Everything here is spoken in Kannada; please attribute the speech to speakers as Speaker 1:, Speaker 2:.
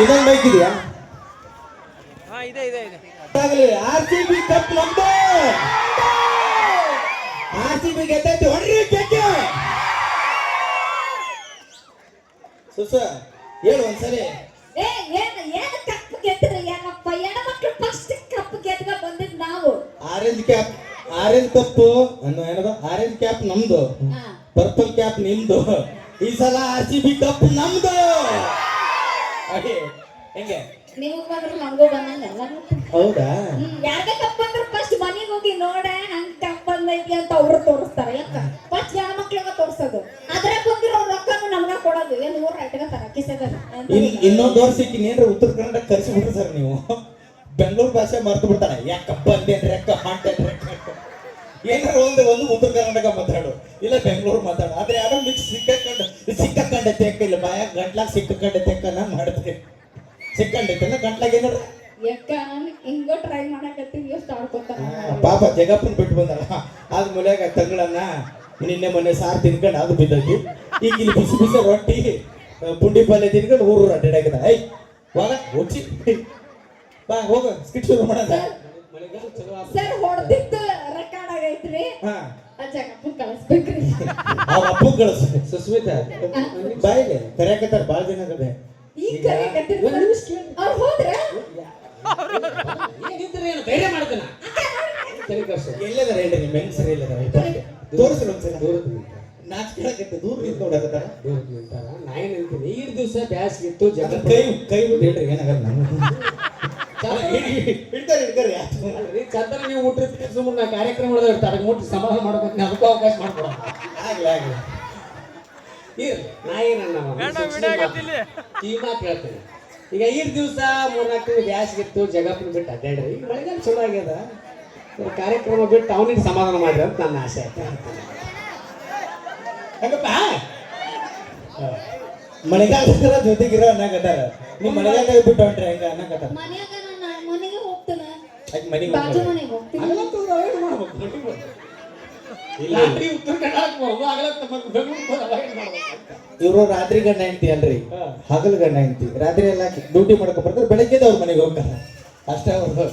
Speaker 1: ಇನ್ನೊಂದು ಬೈಕ್ ಇದೆಯಾ?
Speaker 2: ಇದೆ ಇದೆ ಇದೆ.
Speaker 1: RCB ಕಪ್ ನಮ್ದು. RCB ಗೆದ್ದೈತಿ, ಹೊಡ್ರಿ ಕೆಕ್ಕೆ. ಸುಸ ಹೇಳು ಒಂದ್ಸರಿ.
Speaker 3: ಏನು ಕಪ್ ಗೆದ್ದರೆ ಏನಪ್ಪ? ಹೆಣ್ಮಕ್ಳು ಫಸ್ಟ್ ಕಪ್ ಗೆದ್ದ ಬಂದಿದ್ ನಾವು.
Speaker 1: ಆರೆಂಜ್ ಕ್ಯಾಪ್ ಏನದ? ಆರೆಂಜ್ ಕ್ಯಾಪ್ ನಮ್ದು, ಪರ್ಪಲ್ ಕ್ಯಾಪ್ ನಿಮ್ದು. ಈ ಸಲ RCB ಕಪ್ ನಮ್ದು. ಹೆಂಗೆ
Speaker 3: ನಿಮಗ್ ಬಂದ್ರೆ ನಮಗೂ ಬಂದಂಗ ಎಲ್ಲರೂ.
Speaker 1: ಹೌದಾ?
Speaker 3: ಯಾರ್ಗ ಕಪ್ ಬಂದ್ರೆ ಫಸ್ಟ್ ಮನೆಗೆ ಹೋಗಿ ನೋಡ ಹಂಗ್ ಕಪ್ ಬಂದೈತಿ ಅಂತ ಅವ್ರು ತೋರಿಸ್ತಾರೆ. ಯಾಕ ಫಸ್ಟ್ ಜನ ಮಕ್ಳಿಗೆ ತೋರ್ಸೋದು, ಅದ್ರಾಗ ಬಂದಿರೋ ರೊಕ್ಕನು ನಮ್ಗ ಕೊಡೋದು. ಏನ್ ಊರ ಇಟ್ಕೋತಾರ ಕಿಸೆದಾಗ.
Speaker 1: ಇನ್ನೊಂದು ವರ್ಷ ಏನ್ರ ಉತ್ತರ ಕನ್ನಡ ಕರ್ಸಿ ಬಿಡ್ರಿ ಸರ್ ನೀವು. ಬೆಂಗಳೂರು ಭಾಷೆ ಮರ್ತು ಬಿಡ್ತಾನೆ. ಯಾಕೆ ಕಪ್ ಬಂದೆ ರೆಕ್ಕ ಹಾಂಟೆ ಏನಾರ ಒಂದು ಉತ್ತರ ಕರ್ನಾಟಕ ಮಾತಾಡು, ಇಲ್ಲ ಬೆಂಗಳೂರು ಮಾತಾಡು. ಆದ್ರೆ ಯಾರೋ ಮಿಕ್ಸ್ ಸಿಕ್ಕಂಡೆ ತೆಕ್ಕ ಇಲ್ಲ ಬಾಯಾಗ ಗಂಟ್ಲಾಗ ಸಿಕ್ಕಂಡೆ ತೆಕ್ಕನ ಮಾಡ್ತೀವಿ. ಸಿಕ್ಕಂಡೈತಲ್ಲ ಗಂಟ್ಲಾಗ ಏನಾರ
Speaker 3: ಯಾಕ ಹಿಂಗೋ ಟ್ರೈ ಮಾಡಕತ್ತೀವಿ. ಎಷ್ಟು ಆಡ್ಕೊತಾರ
Speaker 1: ಪಾಪ ಜಗಪ್ಪನ್ ಬಿಟ್ಟು ಬಂದಲ್ಲ. ಆದ ಮೂಲ್ಯಾಗ ತಂಗಳನ್ನ ನಿನ್ನೆ ಮೊನ್ನೆ ಸಾರು ತಿನ್ಕೊಂಡು ಅದು ಬಿದ್ದೈತಿ. ಈಗ ಇಲ್ಲಿ ಬಿಸಿ ಬಿಸಿ ರೊಟ್ಟಿ ಪುಂಡಿ ಪಲ್ಯ ತಿನ್ಕೊಂಡು ಊರು ಅಡ್ಡಾಡಕದ. ಐ ಹೋಗ ಹೋಗಿ ಬಾ ಹೋಗ ಸ್ಕಿಟ್ ಶುರು ಮಾಡೋದ.
Speaker 3: ಸರ್ ಹೊಡೆದಿದ್ದು ರೆಕಾರ್ಡ್ ಆಗೈತ್ರಿ. ಜಗಪ್ಪನ್ ಕಳಿಸ್ಬೇಕ್ರಿ.
Speaker 1: ಅವ್ ಅಪ್ಪು ಕಳಿಸ್. ಸುಸ್ಮಿತಾ ಬಾಯಿಗೆ ಕರೆಯಕತ್ತಾರ ಬಾಳ ದಿನ ಆಗದೆ.
Speaker 3: ಈಗ ಕರೆಯಕತ್ತೀರಿ ಅವ್ರು ಹೋದ್ರ
Speaker 2: ಧೈರ್ಯ ಮಾಡ್ತಾನ.
Speaker 1: ಎಲ್ಲದಾರ ಹೇಳ್ರಿ ನಿಮ್ಮ ಹೆಂಗಸರು ಎಲ್ಲದಾರ ತೋರಿಸ್ರಿ ಒಂದ್ಸಲ. ನಾಚ್ಕೊಳಕತ್ತೆ ದೂರ ನಿಂತು ನೋಡಕತ್ತಾರ.
Speaker 2: ನಾ ಏನ್ ಹೇಳ್ತೀನಿ, ಈಡ್ ದಿವಸ ಬ್ಯಾಸ್ಗಿತ್ತು ಜಗತ್
Speaker 1: ಕೈ ಕೈ ಬಿಟ್ಟು ಹೇಳ್ರಿ ಏನಾಗಲ್ಲ. ಹಿಡ್ತಾರೆ
Speaker 2: ಚಂದ್ರ ನೀವು ಮುಟ್ಟಿರ್ತೀವಿ ಸುಮ್ಮನೆ ಕಾರ್ಯಕ್ರಮ ಇರ್ತಾರೆ ಮುಟ್ಟಿ ಸಮಾಧಾನ ಮಾಡ್ಬೇಕು. ಅದಕ್ಕೂ ಅವಕಾಶ ಮಾಡ್ಕೊಡ.
Speaker 1: ಆಗ್ಲಿ ಆಗ್ಲಿ
Speaker 2: ನಾ ಏನನ್ನ ಈ ಮಾತು ಹೇಳ್ತೇನೆ. ಈಗ ಈಡ್ ದಿವಸ 3-4 ತಿಂಗಳು ಬ್ಯಾಸ್ಗಿತ್ತು ಜಗಪ್ಪನ ಬಿಟ್ಟು ಅಡ್ಡಾಡ್ರಿ. ಈಗ ಮಳೆಗಾಲ ಚಲೋ ಆಗ್ಯದ, ಕಾರ್ಯಕ್ರಮ ಬಿಟ್ಟು ಅವನಿಗೆ ಸಮಾಧಾನ ಮಾಡ್ರಿ ಅಂತ ನನ್ನ ಆಸೆ ಆಯ್ತು.
Speaker 1: ಹಂಗಪ್ಪ ಮಳೆಗಾಲ ಜೊತೆಗಿರೋ ಅನ್ನಕತ್ತಾರ. ನೀವು ಮಳೆಗಾಲ ಬಿಟ್ಟು ಹೊಂಟ್ರಿ ಹೆಂಗ ಅನ್ನಕತ್ತಾರ.
Speaker 3: ಮನ್ಯಾಗ ನಾನು ಮನೆಗೆ ಹೋಗ್ತೇನೆ,
Speaker 1: ಮನೆಗೆ
Speaker 3: ಬಾಜು ಮನೆಗೆ ಹೋಗ್ತೀನಿ.
Speaker 1: ಇವರು ರಾತ್ರಿ ಗಂಡ ಹೆಂಡತಿ ಅಲ್ರಿ, ಹಗಲು ಗಂಡ ಹೆಂಡತಿ. ರಾತ್ರಿ ಎಲ್ಲ ಡ್ಯೂಟಿ ಮಾಡ್ಕೊ ಬರ್ತಾರೆ, ಬೆಳಗ್ಗೆ ಅವ್ರ ಮನೆಗೆ ಹೋಗ್ತಾರೆ ಅಷ್ಟೇ. ಅವ್ರು